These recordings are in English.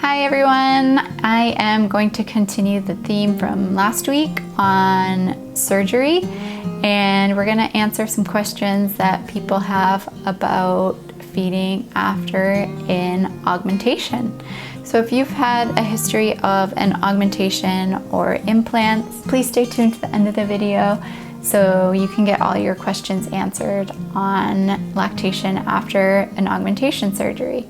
Hi everyone, I am going to continue the theme from last week on surgery, and we're going to answer some questions that people have about feeding after an augmentation. So if you've had a history of an augmentation or implants, please stay tuned to the end of the video so you can get all your questions answered on lactation after an augmentation surgery.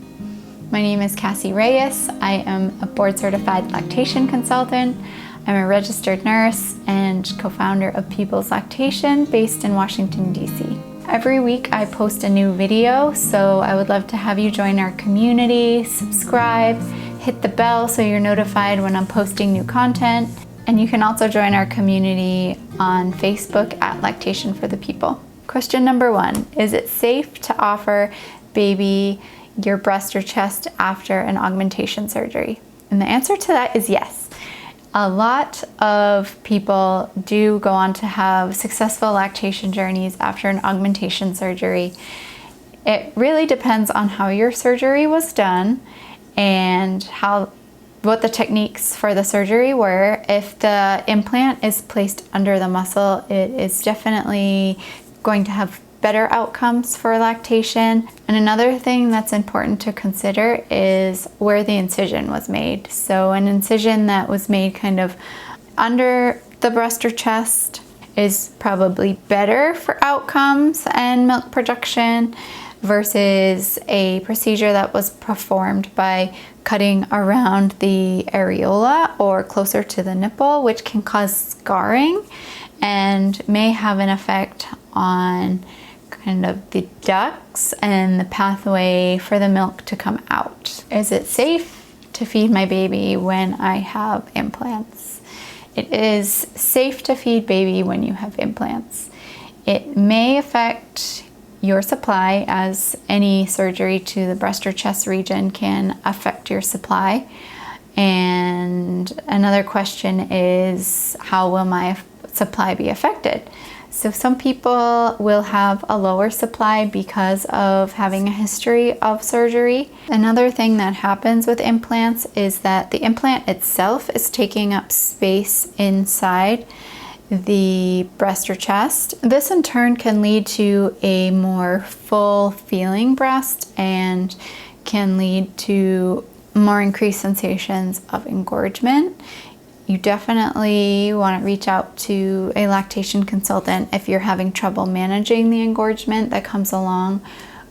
My name is Kassi Reyes. I am a board-certified lactation consultant. I'm a registered nurse and co-founder of People's Lactation based in Washington, D.C. Every week I post a new video, so I would love to have you join our community, subscribe, hit the bell so you're notified when I'm posting new content. And you can also join our community on Facebook at Lactation for the People. Question number 1, is it safe to offer baby your breast or chest after an augmentation surgery? And the answer to that is yes. A lot of people do go on to have successful lactation journeys after an augmentation surgery. It really depends on how your surgery was done and what the techniques for the surgery were. If the implant is placed under the muscle, it is definitely going to have better outcomes for lactation. And another thing that's important to consider is where the incision was made. So an incision that was made kind of under the breast or chest is probably better for outcomes and milk production versus a procedure that was performed by cutting around the areola or closer to the nipple, which can cause scarring and may have an effect on kind of the ducts and the pathway for the milk to come out. Is it safe to feed my baby when I have implants? It is safe to feed baby when you have implants. It may affect your supply, as any surgery to the breast or chest region can affect your supply. And another question is, how will my supply be affected? So some people will have a lower supply because of having a history of surgery. Another thing that happens with implants is that the implant itself is taking up space inside the breast or chest. This in turn can lead to a more full feeling breast and can lead to more increased sensations of engorgement. You definitely want to reach out to a lactation consultant if you're having trouble managing the engorgement that comes along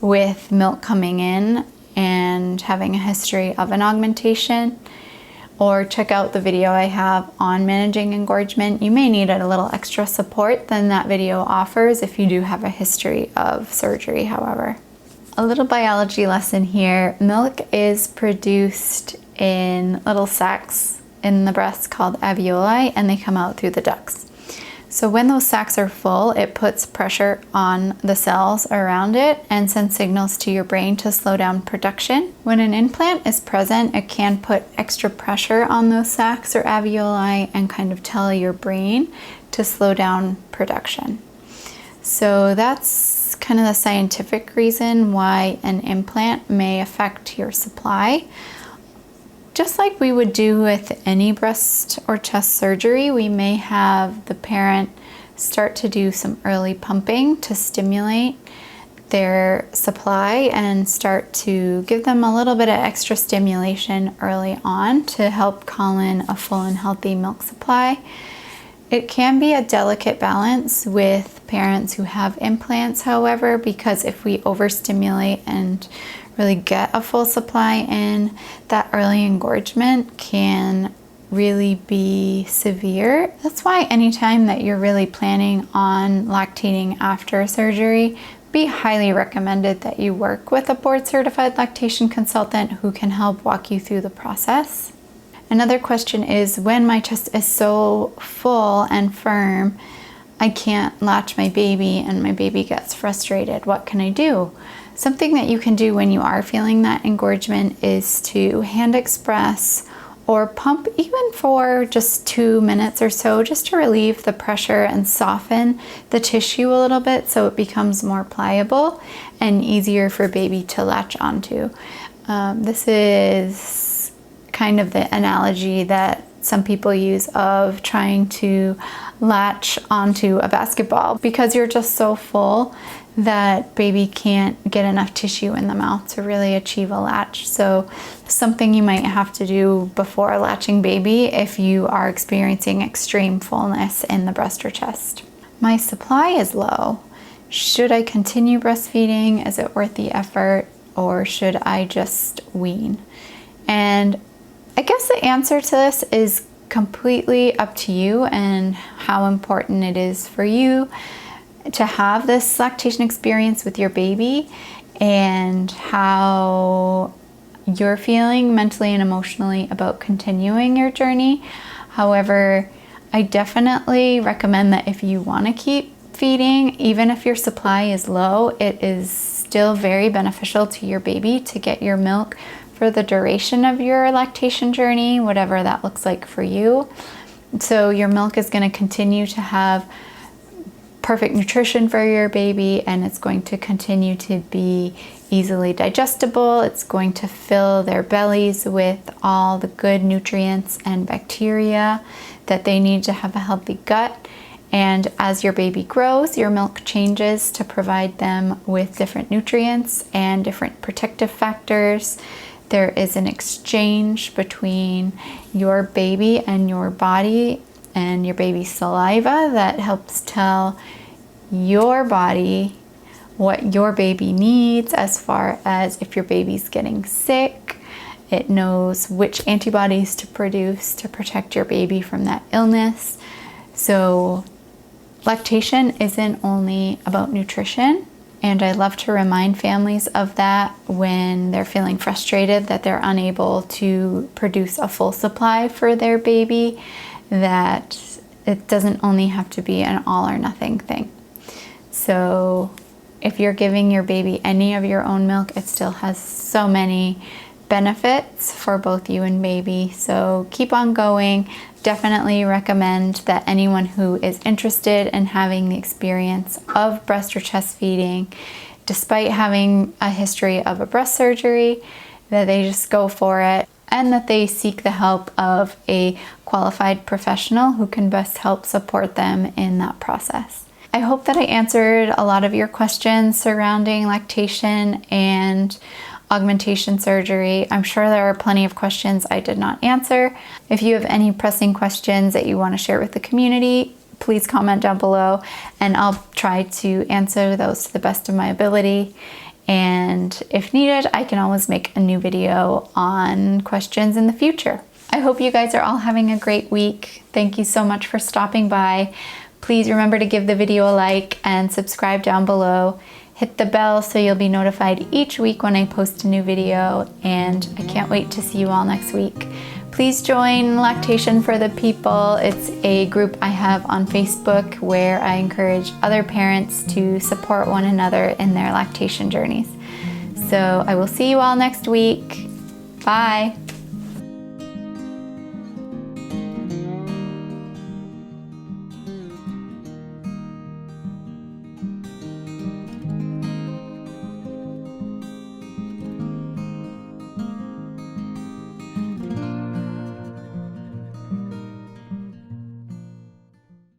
with milk coming in and having a history of an augmentation. Or check out the video I have on managing engorgement. You may need a little extra support than that video offers if you do have a history of surgery, however. A little biology lesson here. Milk is produced in little sacs in the breast called aveoli, and they come out through the ducts. So when those sacs are full, it puts pressure on the cells around it and sends signals to your brain to slow down production. When an implant is present, it can put extra pressure on those sacs or aveoli and kind of tell your brain to slow down production. So that's kind of the scientific reason why an implant may affect your supply. Just like we would do with any breast or chest surgery, we may have the parent start to do some early pumping to stimulate their supply and start to give them a little bit of extra stimulation early on to help call in a full and healthy milk supply. It can be a delicate balance with parents who have implants, however, because if we overstimulate and really get a full supply in, that early engorgement can really be severe. That's why anytime that you're really planning on lactating after surgery, be highly recommended that you work with a board-certified lactation consultant who can help walk you through the process. Another question is, when my chest is so full and firm, I can't latch my baby and my baby gets frustrated, what can I do? Something that you can do when you are feeling that engorgement is to hand express or pump even for just 2 minutes or so, just to relieve the pressure and soften the tissue a little bit so it becomes more pliable and easier for baby to latch onto. This is kind of the analogy that some people use of trying to latch onto a basketball because you're just so full that baby can't get enough tissue in the mouth to really achieve a latch. So something you might have to do before latching baby if you are experiencing extreme fullness in the breast or chest. My supply is low. Should I continue breastfeeding? Is it worth the effort, or should I just wean? And I guess the answer to this is completely up to you and how important it is for you to have this lactation experience with your baby and how you're feeling mentally and emotionally about continuing your journey. However, I definitely recommend that if you want to keep feeding, even if your supply is low, it is still very beneficial to your baby to get your milk for the duration of your lactation journey, whatever that looks like for you. So your milk is going to continue to have perfect nutrition for your baby, and it's going to continue to be easily digestible. It's going to fill their bellies with all the good nutrients and bacteria that they need to have a healthy gut. And as your baby grows, your milk changes to provide them with different nutrients and different protective factors. There is an exchange between your baby and your body and your baby's saliva that helps tell your body what your baby needs as far as if your baby's getting sick. It knows which antibodies to produce to protect your baby from that illness. So lactation isn't only about nutrition. And I love to remind families of that when they're feeling frustrated that they're unable to produce a full supply for their baby, that it doesn't only have to be an all or nothing thing. So if you're giving your baby any of your own milk, it still has so many benefits for both you and baby. So keep on going. Definitely recommend that anyone who is interested in having the experience of breast or chest feeding, despite having a history of a breast surgery, that they just go for it and that they seek the help of a qualified professional who can best help support them in that process. I hope that I answered a lot of your questions surrounding lactation and augmentation surgery. I'm sure there are plenty of questions I did not answer. If you have any pressing questions that you want to share with the community, please comment down below and I'll try to answer those to the best of my ability. And if needed, I can always make a new video on questions in the future. I hope you guys are all having a great week. Thank you so much for stopping by. Please remember to give the video a like and subscribe down below. Hit the bell so you'll be notified each week when I post a new video, and I can't wait to see you all next week. Please join Lactation for the People. It's a group I have on Facebook where I encourage other parents to support one another in their lactation journeys. So I will see you all next week. Bye.